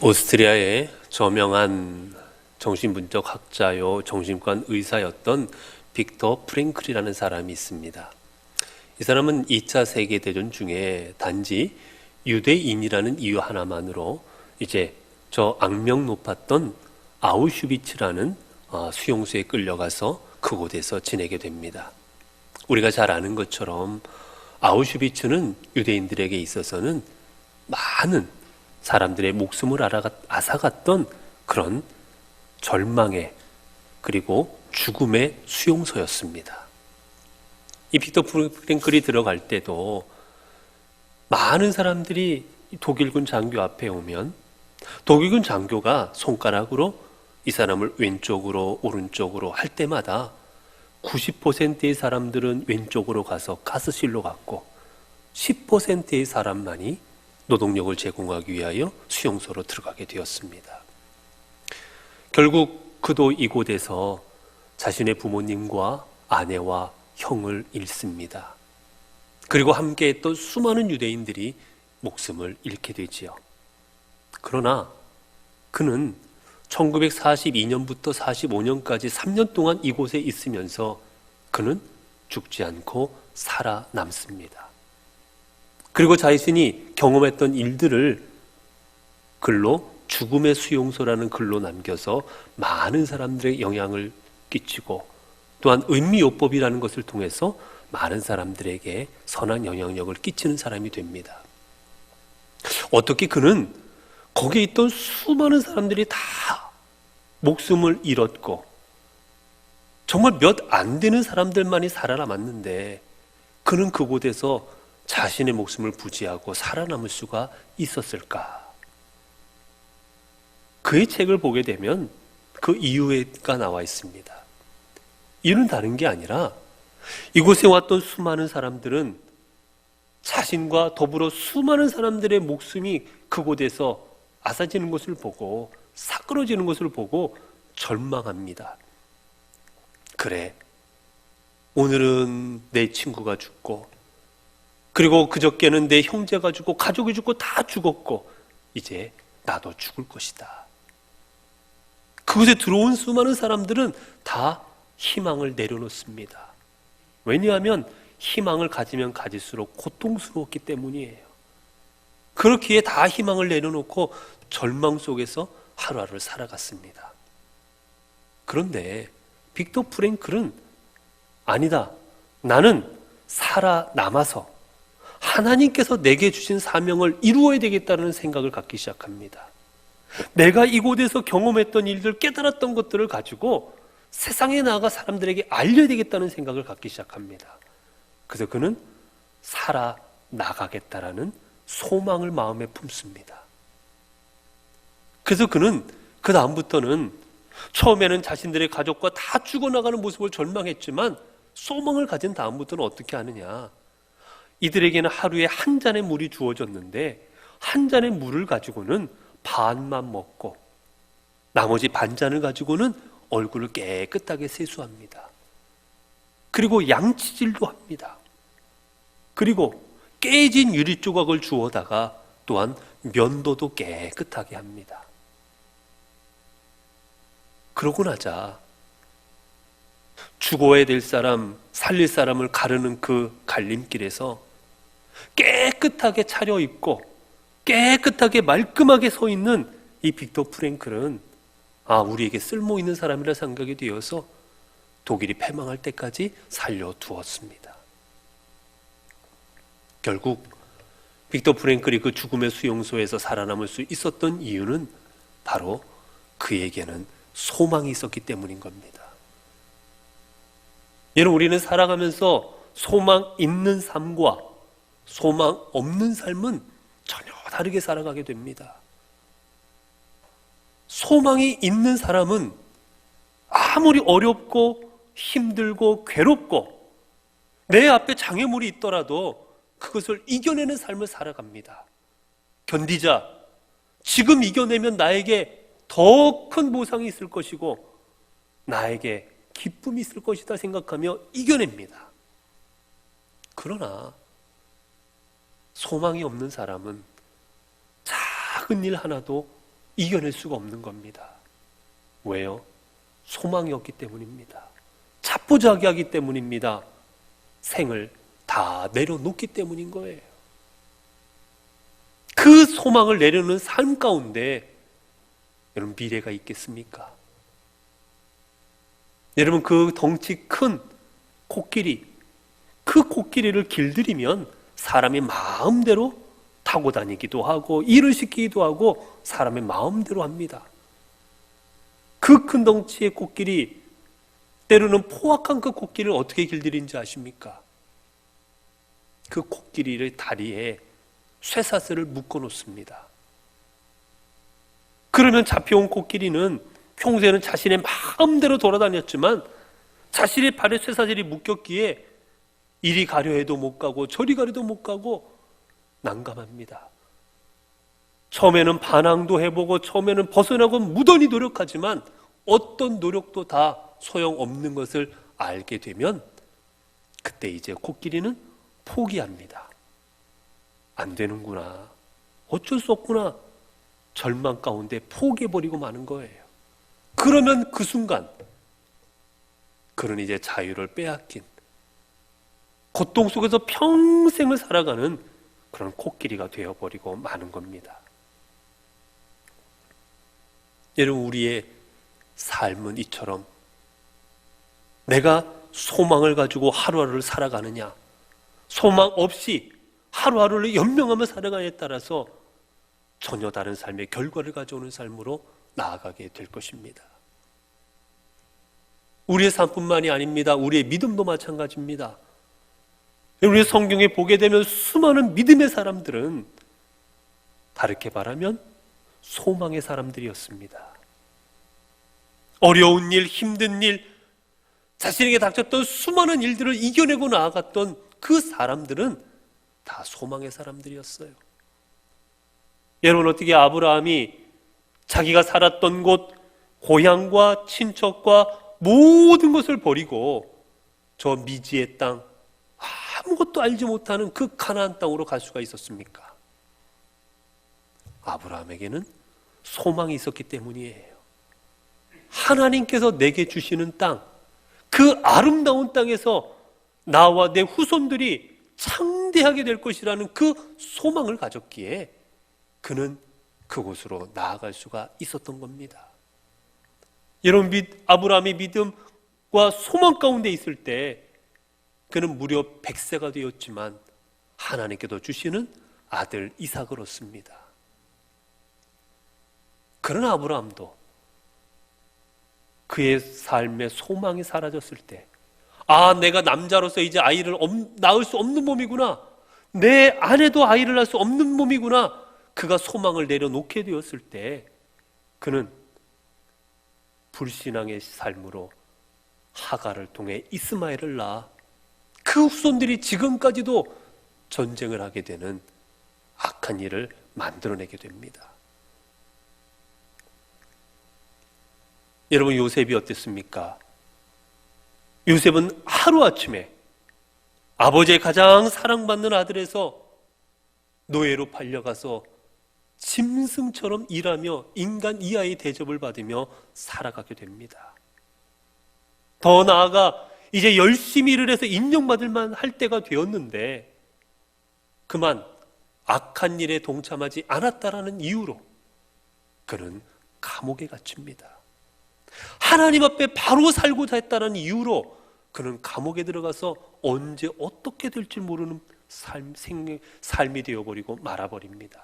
오스트리아의 저명한 정신분석 학자요 정신과 의사였던 빅터 프랭클이라는 사람이 있습니다. 이 사람은 2차 세계대전 중에 단지 유대인이라는 이유 하나만으로 이제 저 악명 높았던 아우슈비츠라는 수용소에 끌려가서 그곳에서 지내게 됩니다. 우리가 잘 아는 것처럼 아우슈비츠는 유대인들에게 있어서는 많은 사람들의 목숨을 앗아갔던 그런 절망의 그리고 죽음의 수용소였습니다. 이 빅터 프랭클이 들어갈 때도 많은 사람들이 독일군 장교 앞에 오면 독일군 장교가 손가락으로 이 사람을 왼쪽으로 오른쪽으로 할 때마다 90%의 사람들은 왼쪽으로 가서 가스실로 갔고 10%의 사람만이 노동력을 제공하기 위하여 수용소로 들어가게 되었습니다. 결국 그도 이곳에서 자신의 부모님과 아내와 형을 잃습니다. 그리고 함께했던 수많은 유대인들이 목숨을 잃게 되지요. 그러나 그는 1942년부터 45년까지 3년 동안 이곳에 있으면서 그는 죽지 않고 살아남습니다. 그리고 자신이 경험했던 일들을 글로 죽음의 수용소라는 글로 남겨서 많은 사람들에게 영향을 끼치고 또한 은미요법이라는 것을 통해서 많은 사람들에게 선한 영향력을 끼치는 사람이 됩니다. 어떻게 그는 거기에 있던 수많은 사람들이 다 목숨을 잃었고 정말 몇 안 되는 사람들만이 살아남았는데 그는 그곳에서 자신의 목숨을 부지하고 살아남을 수가 있었을까? 그의 책을 보게 되면 그 이유가 나와 있습니다. 이유는 다른 게 아니라 이곳에 왔던 수많은 사람들은 자신과 더불어 수많은 사람들의 목숨이 그곳에서 앗아지는 것을 보고 사그러지는 것을 보고 절망합니다. 그래, 오늘은 내 친구가 죽고 그리고 그저께는 내 형제가 죽고 가족이 죽고 다 죽었고 이제 나도 죽을 것이다. 그곳에 들어온 수많은 사람들은 다 희망을 내려놓습니다. 왜냐하면 희망을 가지면 가질수록 고통스러웠기 때문이에요. 그렇기에 다 희망을 내려놓고 절망 속에서 하루하루를 살아갔습니다. 그런데 빅터 프랭클은 아니다. 나는 살아남아서 하나님께서 내게 주신 사명을 이루어야 되겠다는 생각을 갖기 시작합니다. 내가 이곳에서 경험했던 일들, 깨달았던 것들을 가지고 세상에 나아가 사람들에게 알려야 되겠다는 생각을 갖기 시작합니다. 그래서 그는 살아나가겠다라는 소망을 마음에 품습니다. 그래서 그는 그 다음부터는 처음에는 자신들의 가족과 다 죽어나가는 모습을 절망했지만 소망을 가진 다음부터는 어떻게 하느냐? 이들에게는 하루에 한 잔의 물이 주어졌는데 한 잔의 물을 가지고는 반만 먹고 나머지 반잔을 가지고는 얼굴을 깨끗하게 세수합니다. 그리고 양치질도 합니다. 그리고 깨진 유리 조각을 주워다가 또한 면도도 깨끗하게 합니다. 그러고 나자 죽어야 될 사람, 살릴 사람을 가르는 그 갈림길에서 깨끗하게 차려입고 깨끗하게 말끔하게 서 있는 이 빅터 프랭클은 우리에게 쓸모있는 사람이라 생각이 되어서 독일이 패망할 때까지 살려두었습니다. 결국 빅터 프랭클이 그 죽음의 수용소에서 살아남을 수 있었던 이유는 바로 그에게는 소망이 있었기 때문인 겁니다. 여러분, 우리는 살아가면서 소망 있는 삶과 소망 없는 삶은 전혀 다르게 살아가게 됩니다. 소망이 있는 사람은 아무리 어렵고 힘들고 괴롭고 내 앞에 장애물이 있더라도 그것을 이겨내는 삶을 살아갑니다. 견디자. 지금 이겨내면 나에게 더 큰 보상이 있을 것이고 나에게 기쁨이 있을 것이다 생각하며 이겨냅니다. 그러나 소망이 없는 사람은 작은 일 하나도 이겨낼 수가 없는 겁니다. 왜요? 소망이 없기 때문입니다. 자포자기하기 때문입니다. 생을 다 내려놓기 때문인 거예요. 그 소망을 내려놓는 삶 가운데 여러분 미래가 있겠습니까? 여러분 그 덩치 큰 코끼리, 그 코끼리를 길들이면 사람이 마음대로 타고 다니기도 하고 일을 시키기도 하고 사람의 마음대로 합니다. 그 큰 덩치의 코끼리, 때로는 포악한 그 코끼리를 어떻게 길들인지 아십니까? 그 코끼리의 다리에 쇠사슬을 묶어 놓습니다. 그러면 잡혀온 코끼리는 평소에는 자신의 마음대로 돌아다녔지만 자신의 발에 쇠사슬이 묶였기에 이리 가려 해도 못 가고 저리 가려도 못 가고 난감합니다. 처음에는 반항도 해보고 처음에는 벗어나고 무던히 노력하지만 어떤 노력도 다 소용없는 것을 알게 되면 그때 이제 코끼리는 포기합니다. 안 되는구나, 어쩔 수 없구나, 절망 가운데 포기해버리고 마는 거예요. 그러면 그 순간 그는 이제 자유를 빼앗긴, 고통 속에서 평생을 살아가는 그런 코끼리가 되어버리고 마는 겁니다. 여러분, 우리의 삶은 이처럼 내가 소망을 가지고 하루하루를 살아가느냐, 소망 없이 하루하루를 연명하며 살아가냐에 따라서 전혀 다른 삶의 결과를 가져오는 삶으로 나아가게 될 것입니다. 우리의 삶뿐만이 아닙니다. 우리의 믿음도 마찬가지입니다. 우리 성경에 보게 되면 수많은 믿음의 사람들은 다르게 말하면 소망의 사람들이었습니다. 어려운 일, 힘든 일, 자신에게 닥쳤던 수많은 일들을 이겨내고 나아갔던 그 사람들은 다 소망의 사람들이었어요. 여러분, 어떻게 아브라함이 자기가 살았던 곳, 고향과 친척과 모든 것을 버리고 저 미지의 땅, 아무것도 알지 못하는 그 가나안 땅으로 갈 수가 있었습니까? 아브라함에게는 소망이 있었기 때문이에요. 하나님께서 내게 주시는 땅, 그 아름다운 땅에서 나와 내 후손들이 창대하게 될 것이라는 그 소망을 가졌기에 그는 그곳으로 나아갈 수가 있었던 겁니다. 여러분, 아브라함이 믿음과 소망 가운데 있을 때 그는 무려 100세가 되었지만 하나님께서 주시는 아들 이삭을 얻습니다. 그러나 아브라함도 그의 삶의 소망이 사라졌을 때, 내가 남자로서 이제 아이를 낳을 수 없는 몸이구나, 내 아내도 아이를 낳을 수 없는 몸이구나, 그가 소망을 내려놓게 되었을 때 그는 불신앙의 삶으로 하갈을 통해 이스마엘을 낳아 그 후손들이 지금까지도 전쟁을 하게 되는 악한 일을 만들어내게 됩니다. 여러분, 요셉이 어땠습니까? 요셉은 하루아침에 아버지의 가장 사랑받는 아들에서 노예로 팔려가서 짐승처럼 일하며 인간 이하의 대접을 받으며 살아가게 됩니다. 더 나아가 이제 열심히 일을 해서 인정받을 만할 때가 되었는데 그만 악한 일에 동참하지 않았다라는 이유로 그는 감옥에 갇힙니다. 하나님 앞에 바로 살고자 했다는 이유로 그는 감옥에 들어가서 언제 어떻게 될지 모르는 삶이 되어버리고 말아버립니다.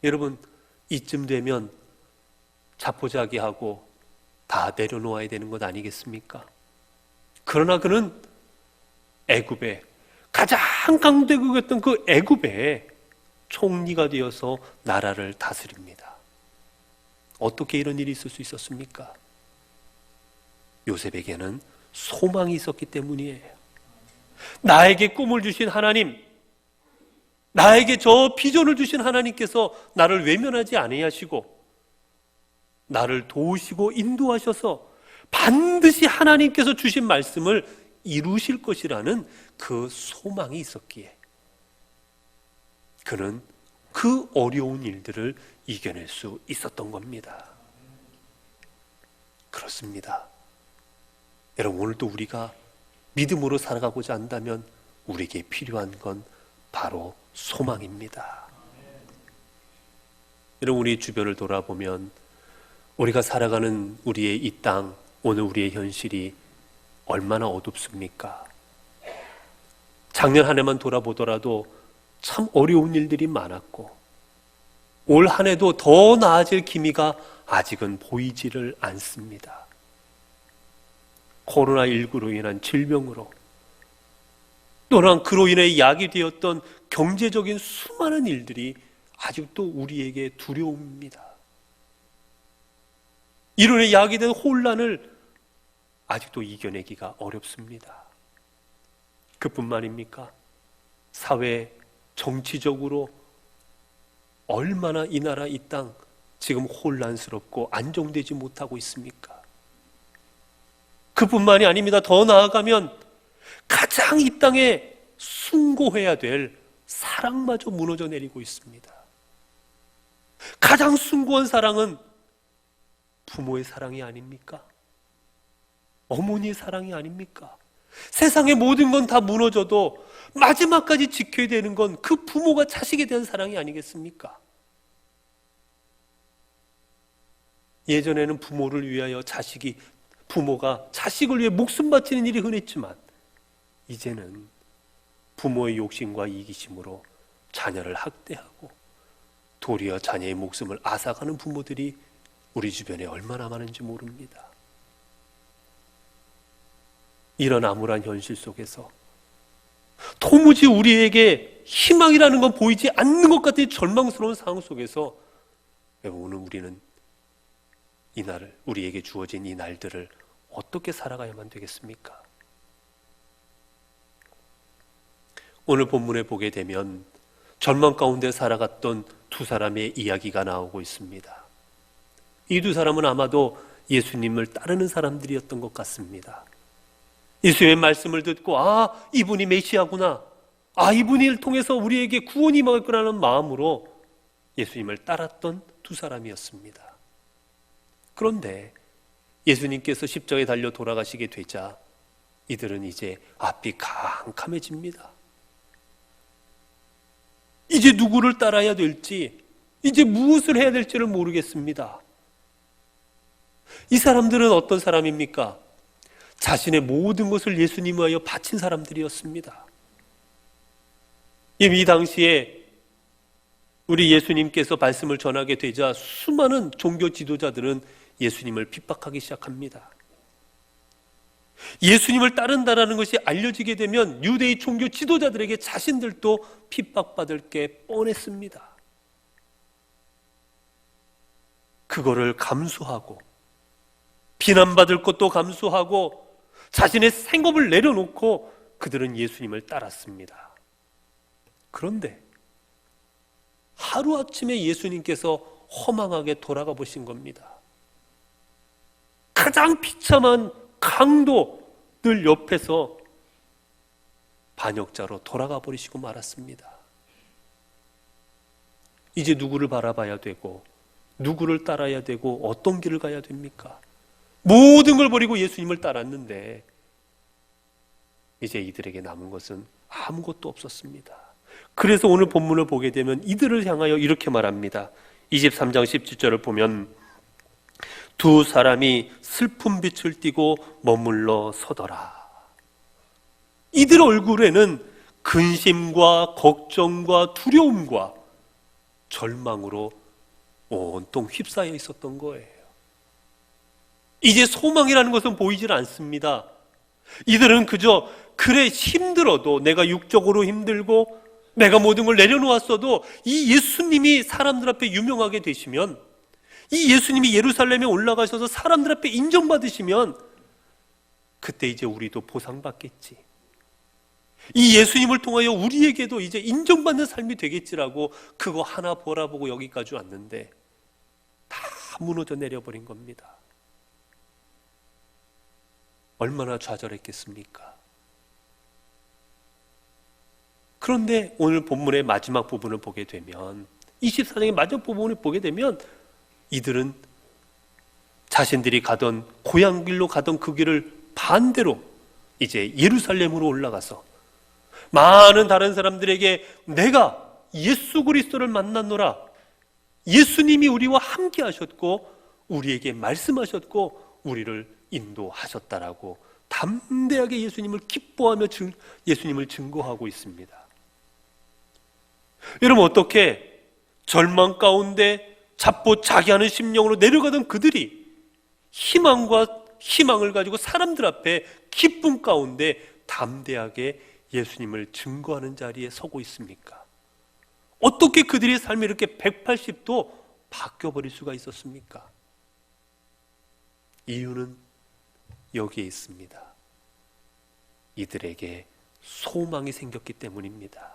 여러분, 이쯤 되면 자포자기하고 다 내려놓아야 되는 것 아니겠습니까? 그러나 그는 애굽의 가장 강대국이었던 그 애굽의 총리가 되어서 나라를 다스립니다. 어떻게 이런 일이 있을 수 있었습니까? 요셉에게는 소망이 있었기 때문이에요. 나에게 꿈을 주신 하나님, 나에게 저 비전을 주신 하나님께서 나를 외면하지 아니하시고 나를 도우시고 인도하셔서 반드시 하나님께서 주신 말씀을 이루실 것이라는 그 소망이 있었기에 그는 그 어려운 일들을 이겨낼 수 있었던 겁니다. 그렇습니다. 여러분, 오늘도 우리가 믿음으로 살아가고자 한다면 우리에게 필요한 건 바로 소망입니다. 여러분, 우리 주변을 돌아보면 우리가 살아가는 우리의 이 땅, 오늘 우리의 현실이 얼마나 어둡습니까? 작년 한 해만 돌아보더라도 참 어려운 일들이 많았고 올 한 해도 더 나아질 기미가 아직은 보이지를 않습니다. 코로나19로 인한 질병으로, 또한 그로 인해 야기되었던 경제적인 수많은 일들이 아직도 우리에게 두려움입니다. 이로 인해 야기된 혼란을 아직도 이겨내기가 어렵습니다. 그뿐만입니까? 사회, 정치적으로 얼마나 이 나라, 이 땅 지금 혼란스럽고 안정되지 못하고 있습니까? 그뿐만이 아닙니다. 더 나아가면 가장 이 땅에 숭고해야 될 사랑마저 무너져 내리고 있습니다. 가장 숭고한 사랑은 부모의 사랑이 아닙니까? 어머니의 사랑이 아닙니까? 세상의 모든 건 다 무너져도 마지막까지 지켜야 되는 건 그 부모가 자식에 대한 사랑이 아니겠습니까? 예전에는 부모를 위하여 부모가 자식을 위해 목숨 바치는 일이 흔했지만 이제는 부모의 욕심과 이기심으로 자녀를 학대하고 도리어 자녀의 목숨을 앗아가는 부모들이 우리 주변에 얼마나 많은지 모릅니다. 이런 암울한 현실 속에서 도무지 우리에게 희망이라는 건 보이지 않는 것 같은 절망스러운 상황 속에서 오늘 우리는 이 날을, 우리에게 주어진 이 날들을 어떻게 살아가야만 되겠습니까? 오늘 본문에 보게 되면 절망 가운데 살아갔던 두 사람의 이야기가 나오고 있습니다. 이 두 사람은 아마도 예수님을 따르는 사람들이었던 것 같습니다. 예수님의 말씀을 듣고 이분이 메시아구나, 이분을 통해서 우리에게 구원이 임할 거라는 마음으로 예수님을 따랐던 두 사람이었습니다. 그런데 예수님께서 십자가에 달려 돌아가시게 되자 이들은 이제 앞이 캄캄해집니다. 이제 누구를 따라야 될지, 이제 무엇을 해야 될지를 모르겠습니다. 이 사람들은 어떤 사람입니까? 자신의 모든 것을 예수님 위하여 바친 사람들이었습니다. 이 당시에 우리 예수님께서 말씀을 전하게 되자 수많은 종교 지도자들은 예수님을 핍박하기 시작합니다. 예수님을 따른다라는 것이 알려지게 되면 유대의 종교 지도자들에게 자신들도 핍박받을 게 뻔했습니다. 그거를 감수하고 비난받을 것도 감수하고 자신의 생업을 내려놓고 그들은 예수님을 따랐습니다. 그런데 하루아침에 예수님께서 허망하게 돌아가 보신 겁니다. 가장 비참한 강도들 옆에서 반역자로 돌아가 버리시고 말았습니다. 이제 누구를 바라봐야 되고 누구를 따라야 되고 어떤 길을 가야 됩니까? 모든 걸 버리고 예수님을 따랐는데 이제 이들에게 남은 것은 아무것도 없었습니다. 그래서 오늘 본문을 보게 되면 이들을 향하여 이렇게 말합니다. 23장 17절을 보면 두 사람이 슬픈 빛을 띠고 머물러 서더라. 이들 얼굴에는 근심과 걱정과 두려움과 절망으로 온통 휩싸여 있었던 거예요. 이제 소망이라는 것은 보이질 않습니다. 이들은 그저 그래 힘들어도, 내가 육적으로 힘들고 내가 모든 걸 내려놓았어도 이 예수님이 사람들 앞에 유명하게 되시면, 이 예수님이 예루살렘에 올라가셔서 사람들 앞에 인정받으시면 그때 이제 우리도 보상받겠지, 이 예수님을 통하여 우리에게도 이제 인정받는 삶이 되겠지라고 그거 하나 보라보고 여기까지 왔는데 다 무너져 내려버린 겁니다. 얼마나 좌절했겠습니까? 그런데 오늘 본문의 마지막 부분을 보게 되면 24장의 마지막 부분을 보게 되면 이들은 자신들이 가던 고향 길로 가던 그 길을 반대로 이제 예루살렘으로 올라가서 많은 다른 사람들에게 내가 예수 그리스도를 만났노라, 예수님이 우리와 함께 하셨고 우리에게 말씀하셨고 우리를 인도하셨다라고 담대하게 예수님을 기뻐하며 예수님을 증거하고 있습니다. 여러분, 어떻게 절망 가운데 자포자기하는 심령으로 내려가던 그들이 희망을 가지고 사람들 앞에 기쁨 가운데 담대하게 예수님을 증거하는 자리에 서고 있습니까? 어떻게 그들의 삶이 이렇게 180도 바뀌어버릴 수가 있었습니까? 이유는 여기에 있습니다. 이들에게 소망이 생겼기 때문입니다.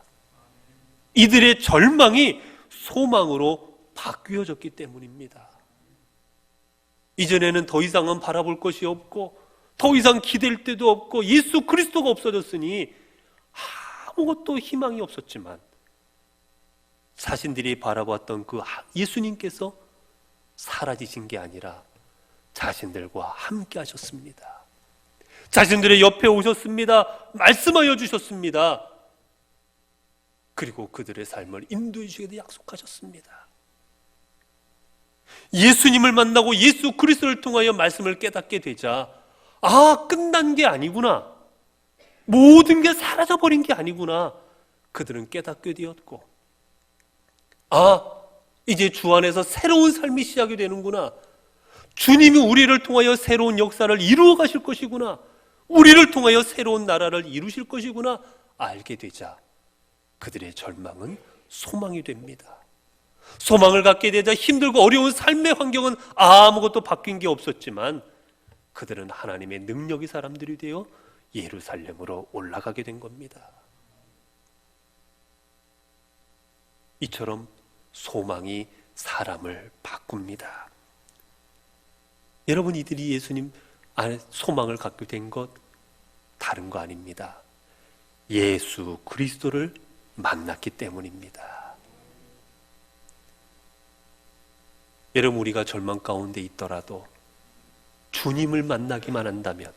이들의 절망이 소망으로 바뀌어졌기 때문입니다. 이전에는 더 이상은 바라볼 것이 없고 더 이상 기댈 데도 없고 예수 그리스도가 없어졌으니 아무것도 희망이 없었지만 자신들이 바라봤던 그 예수님께서 사라지신 게 아니라 자신들과 함께 하셨습니다. 자신들의 옆에 오셨습니다. 말씀하여 주셨습니다. 그리고 그들의 삶을 인도해 주시기도 약속하셨습니다. 예수님을 만나고 예수 그리스도를 통하여 말씀을 깨닫게 되자 끝난 게 아니구나, 모든 게 사라져버린 게 아니구나, 그들은 깨닫게 되었고 이제 주 안에서 새로운 삶이 시작이 되는구나, 주님이 우리를 통하여 새로운 역사를 이루어 가실 것이구나, 우리를 통하여 새로운 나라를 이루실 것이구나 알게 되자 그들의 절망은 소망이 됩니다. 소망을 갖게 되자 힘들고 어려운 삶의 환경은 아무것도 바뀐 게 없었지만 그들은 하나님의 능력의 사람들이 되어 예루살렘으로 올라가게 된 겁니다. 이처럼 소망이 사람을 바꿉니다. 여러분, 이들이 예수님 안에 소망을 갖게 된 것 다른 거 아닙니다. 예수 그리스도를 만났기 때문입니다. 여러분, 우리가 절망 가운데 있더라도 주님을 만나기만 한다면,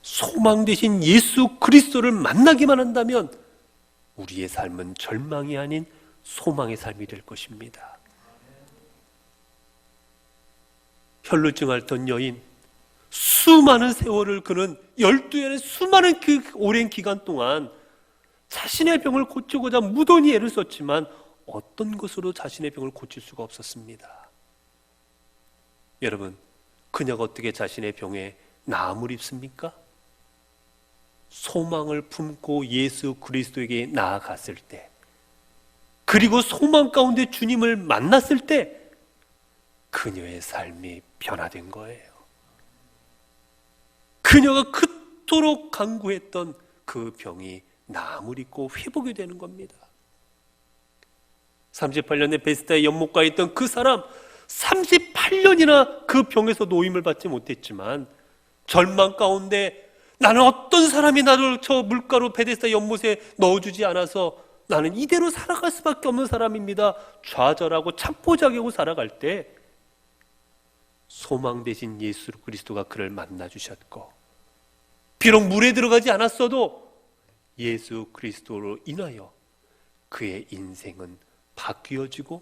소망 되신 예수 그리스도를 만나기만 한다면 우리의 삶은 절망이 아닌 소망의 삶이 될 것입니다. 혈루증 앓던 여인, 수많은 세월을 그는 12년의 수많은 그 오랜 기간 동안 자신의 병을 고치고자 무던히 애를 썼지만 어떤 것으로 자신의 병을 고칠 수가 없었습니다. 여러분, 그녀가 어떻게 자신의 병에 나음을 입습니까? 소망을 품고 예수 그리스도에게 나아갔을 때, 그리고 소망 가운데 주님을 만났을 때 그녀의 삶이 변화된 거예요. 그녀가 그토록 간구했던 그 병이 나음을 입고 회복이 되는 겁니다. 38년에 베스다의 연못가에 있던 그 사람, 38년이나 그 병에서 노임을 받지 못했지만 절망 가운데 나는 어떤 사람이 나를 저 물가로 베데스다 연못에 넣어주지 않아서 나는 이대로 살아갈 수밖에 없는 사람입니다, 좌절하고 자포자기하고 살아갈 때 소망 되신 예수 그리스도가 그를 만나주셨고, 비록 물에 들어가지 않았어도 예수 그리스도로 인하여 그의 인생은 바뀌어지고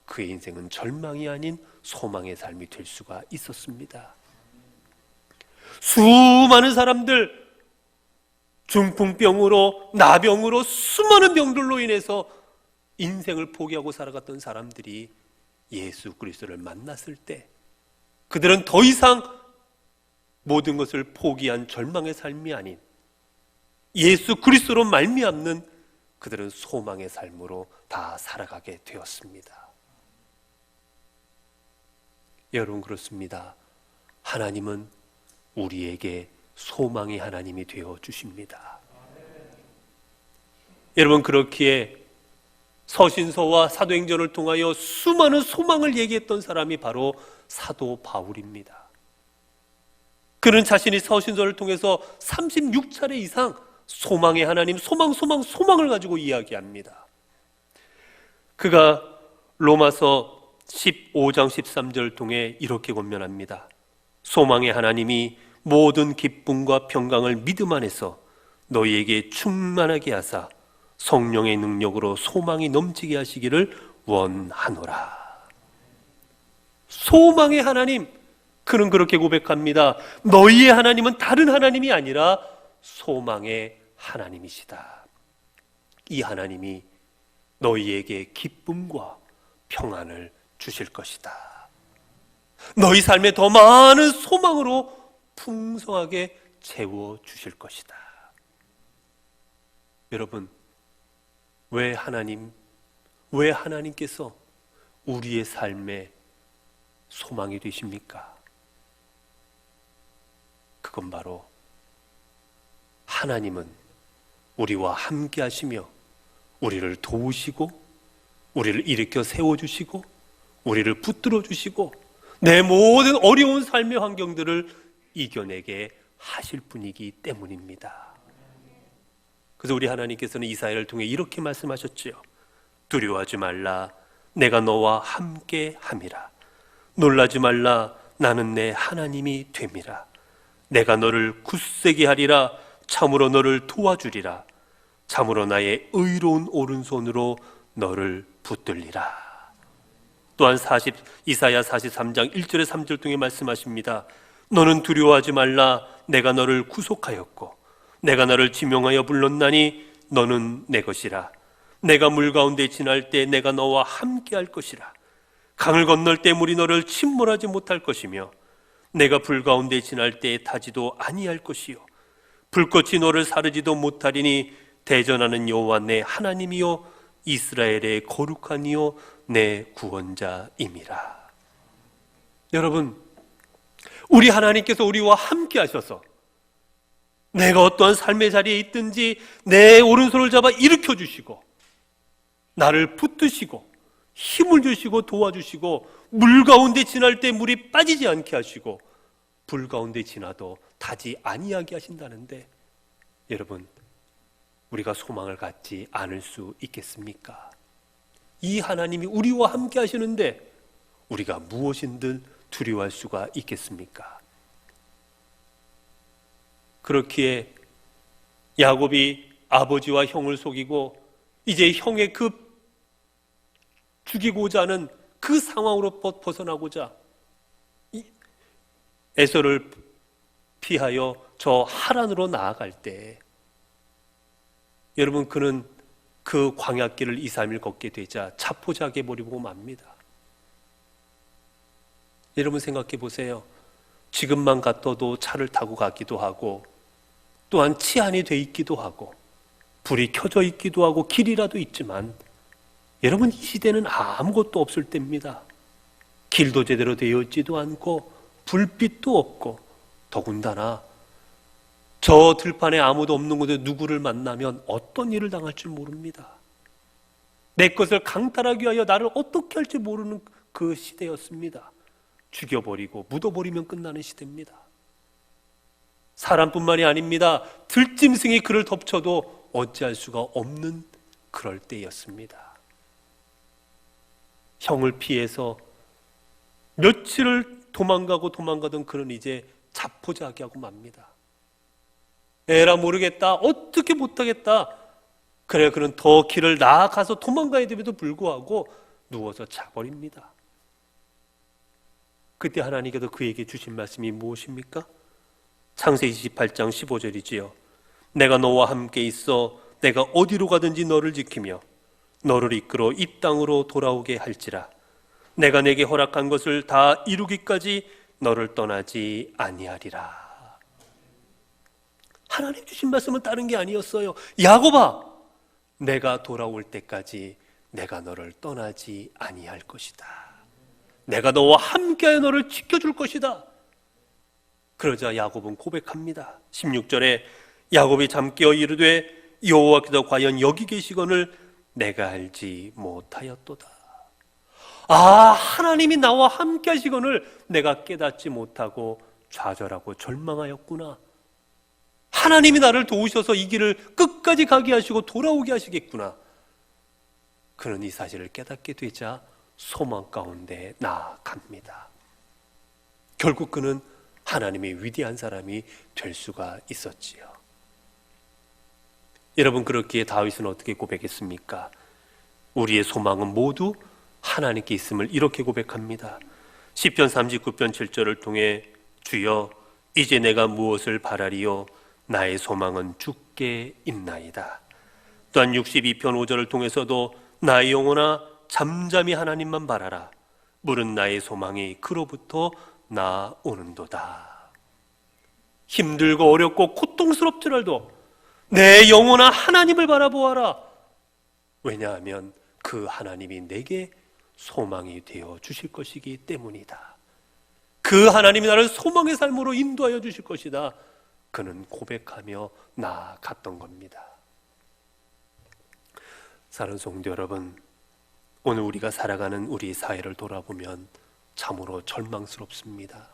그의 인생은 절망이 아닌 소망의 삶이 될 수가 있었습니다. 수많은 사람들, 중풍병으로, 나병으로, 수많은 병들로 인해서 인생을 포기하고 살아갔던 사람들이 예수 그리스도를 만났을 때 그들은 더 이상 모든 것을 포기한 절망의 삶이 아닌 예수 그리스도로 말미암는 그들은 소망의 삶으로 다 살아가게 되었습니다. 여러분, 그렇습니다. 하나님은 우리에게 소망의 하나님이 되어 주십니다. 여러분, 그렇기에 서신서와 사도행전을 통하여 수많은 소망을 얘기했던 사람이 바로 사도 바울입니다. 그는 자신이 서신서를 통해서 36차례 이상 소망의 하나님, 소망을 가지고 이야기합니다. 그가 로마서 15장 13절 통해 이렇게 권면합니다. 소망의 하나님이 모든 기쁨과 평강을 믿음 안에서 너희에게 충만하게 하사 성령의 능력으로 소망이 넘치게 하시기를 원하노라. 소망의 하나님, 그는 그렇게 고백합니다. 너희의 하나님은 다른 하나님이 아니라 소망의 하나님이시다. 이 하나님이 너희에게 기쁨과 평안을 주실 것이다. 너희 삶에 더 많은 소망으로 풍성하게 채워 주실 것이다. 여러분, 왜 하나님께서 우리의 삶에 소망이 되십니까? 그건 바로 하나님은 우리와 함께 하시며 우리를 도우시고 우리를 일으켜 세워주시고 우리를 붙들어 주시고 내 모든 어려운 삶의 환경들을 이겨내게 하실 분이기 때문입니다. 그래서 우리 하나님께서는 이사야를 통해 이렇게 말씀하셨지요. 두려워하지 말라, 내가 너와 함께 함이라. 놀라지 말라, 나는 내 하나님이 됨이라. 내가 너를 굳세게 하리라. 참으로 너를 도와주리라. 참으로 나의 의로운 오른손으로 너를 붙들리라. 또한 이사야 43장 1절에 3절 등에 말씀하십니다. 너는 두려워하지 말라, 내가 너를 구속하였고 내가 너를 지명하여 불렀나니 너는 내 것이라. 내가 물 가운데 지날 때 내가 너와 함께 할 것이라. 강을 건널 때 물이 너를 침몰하지 못할 것이며 내가 불 가운데 지날 때 타지도 아니할 것이요 불꽃이 너를 사르지도 못하리니 대전하는 여호와 내 하나님이요 이스라엘의 거룩한 이요 내 구원자임이라. 여러분, 우리 하나님께서 우리와 함께 하셔서 내가 어떠한 삶의 자리에 있든지 내 오른손을 잡아 일으켜 주시고 나를 붙드시고 힘을 주시고 도와주시고 물 가운데 지날 때 물이 빠지지 않게 하시고 불 가운데 지나도 타지 아니하게 하신다는데, 여러분, 우리가 소망을 갖지 않을 수 있겠습니까? 이 하나님이 우리와 함께 하시는데 우리가 무엇인들 두려워할 수가 있겠습니까? 그렇기에 야곱이 아버지와 형을 속이고 이제 형의 죽이고자 하는 그 상황으로 벗어나고자 에서를 피하여 저 하란으로 나아갈 때, 여러분, 그는 그 광야길을 2, 3일 걷게 되자 자포자기에 몰입하고 맙니다. 여러분 생각해 보세요. 지금만 같아도 차를 타고 가기도 하고 또한 치안이 돼 있기도 하고 불이 켜져 있기도 하고 길이라도 있지만, 여러분, 이 시대는 아무것도 없을 때입니다. 길도 제대로 되어 있지도 않고 불빛도 없고 더군다나 저 들판에 아무도 없는 곳에 누구를 만나면 어떤 일을 당할 줄 모릅니다. 내 것을 강탈하기 위하여 나를 어떻게 할지 모르는 그 시대였습니다. 죽여버리고 묻어버리면 끝나는 시대입니다. 사람뿐만이 아닙니다. 들짐승이 그를 덮쳐도 어찌할 수가 없는 그럴 때였습니다. 형을 피해서 며칠을 도망가던 그는 이제 자포자기하고 맙니다. 에라 모르겠다, 어떻게 못하겠다. 그래, 그는 더 길을 나아가서 도망가야 됨에도 불구하고 누워서 자버립니다. 그때 하나님께서 그에게 주신 말씀이 무엇입니까? 창세기 28장 15절이지요. 내가 너와 함께 있어 내가 어디로 가든지 너를 지키며 너를 이끌어 이 땅으로 돌아오게 할지라. 내가 내게 허락한 것을 다 이루기까지 너를 떠나지 아니하리라. 하나님 주신 말씀은 다른 게 아니었어요. 야곱아, 내가 돌아올 때까지 내가 너를 떠나지 아니할 것이다. 내가 너와 함께하여 너를 지켜줄 것이다. 그러자 야곱은 고백합니다. 16절에 야곱이 잠깨어 이르되 여호와께서 과연 여기 계시거늘 내가 알지 못하였도다. 하나님이 나와 함께 하시거늘 내가 깨닫지 못하고 좌절하고 절망하였구나. 하나님이 나를 도우셔서 이 길을 끝까지 가게 하시고 돌아오게 하시겠구나. 그는 이 사실을 깨닫게 되자 소망 가운데 나아갑니다. 결국 그는 하나님의 위대한 사람이 될 수가 있었지요. 여러분, 그렇기에 다윗은 어떻게 고백했습니까? 우리의 소망은 모두 하나님께 있음을 이렇게 고백합니다. 시편 39편 7절을 통해 주여 이제 내가 무엇을 바라리요 나의 소망은 주께 있나이다. 또한 62편 5절을 통해서도 나의 영혼아 잠잠히 하나님만 바라라. 물은 나의 소망이 그로부터 나오는도다. 힘들고 어렵고 고통스럽더라도 내 영혼아 하나님을 바라보아라. 왜냐하면 그 하나님이 내게 소망이 되어 주실 것이기 때문이다. 그 하나님이 나를 소망의 삶으로 인도하여 주실 것이다. 그는 고백하며 나아갔던 겁니다. 사랑하는 성도 여러분, 오늘 우리가 살아가는 우리 사회를 돌아보면 참으로 절망스럽습니다.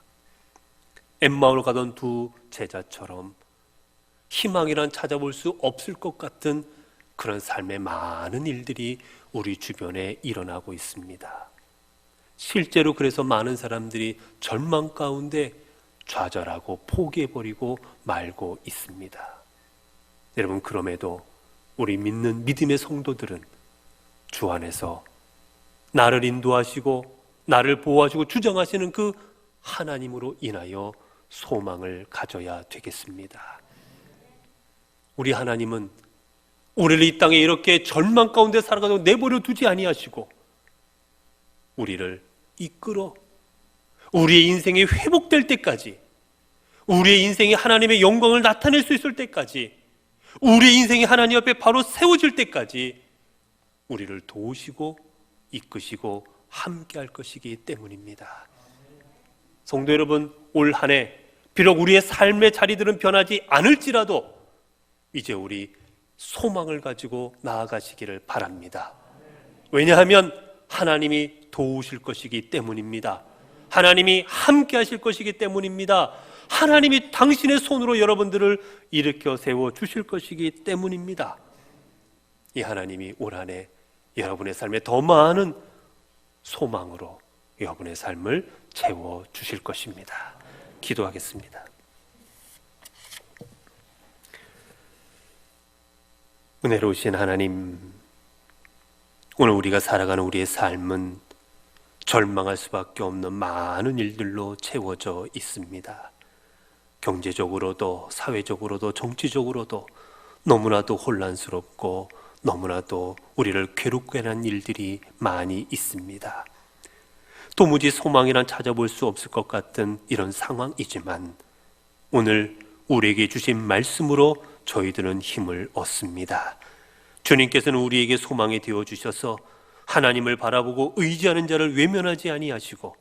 엠마오로 가던 두 제자처럼 희망이란 찾아볼 수 없을 것 같은 그런 삶의 많은 일들이 우리 주변에 일어나고 있습니다. 실제로 그래서 많은 사람들이 절망 가운데 좌절하고 포기해버리고 말고 있습니다. 여러분, 그럼에도 우리 믿는 믿음의 성도들은 주 안에서 나를 인도하시고 나를 보호하시고 주장하시는 그 하나님으로 인하여 소망을 가져야 되겠습니다. 우리 하나님은 우리를 이 땅에 이렇게 절망 가운데 살아가도록 내버려 두지 아니하시고 우리를 이끌어 우리의 인생이 회복될 때까지, 우리의 인생이 하나님의 영광을 나타낼 수 있을 때까지, 우리의 인생이 하나님 앞에 바로 세워질 때까지 우리를 도우시고 이끄시고 함께 할 것이기 때문입니다. 성도 여러분, 올 한 해 비록 우리의 삶의 자리들은 변하지 않을지라도 이제 우리 소망을 가지고 나아가시기를 바랍니다. 왜냐하면 하나님이 도우실 것이기 때문입니다. 하나님이 함께 하실 것이기 때문입니다. 하나님이 당신의 손으로 여러분들을 일으켜 세워 주실 것이기 때문입니다. 이 하나님이 올 한 해 여러분의 삶에 더 많은 소망으로 여러분의 삶을 채워 주실 것입니다. 기도하겠습니다. 은혜로우신 하나님, 오늘 우리가 살아가는 우리의 삶은 절망할 수밖에 없는 많은 일들로 채워져 있습니다. 경제적으로도 사회적으로도 정치적으로도 너무나도 혼란스럽고 너무나도 우리를 괴롭게 하는 일들이 많이 있습니다. 도무지 소망이란 찾아볼 수 없을 것 같은 이런 상황이지만 오늘 우리에게 주신 말씀으로 저희들은 힘을 얻습니다. 주님께서는 우리에게 소망이 되어주셔서 하나님을 바라보고 의지하는 자를 외면하지 아니하시고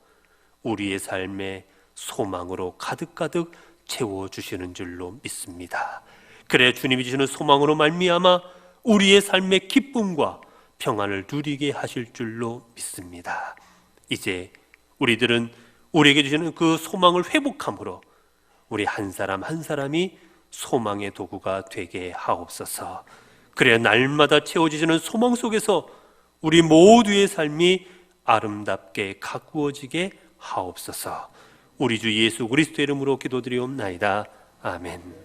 우리의 삶에 소망으로 가득가득 채워주시는 줄로 믿습니다. 그래 주님이 주시는 소망으로 말미암아 우리의 삶의 기쁨과 평안을 누리게 하실 줄로 믿습니다. 이제 우리들은 우리에게 주시는 그 소망을 회복함으로 우리 한 사람 한 사람이 소망의 도구가 되게 하옵소서. 그래야 날마다 채워지시는 소망 속에서 우리 모두의 삶이 아름답게 가꾸어지게 하옵소서. 우리 주 예수 그리스도의 이름으로 기도드리옵나이다. 아멘.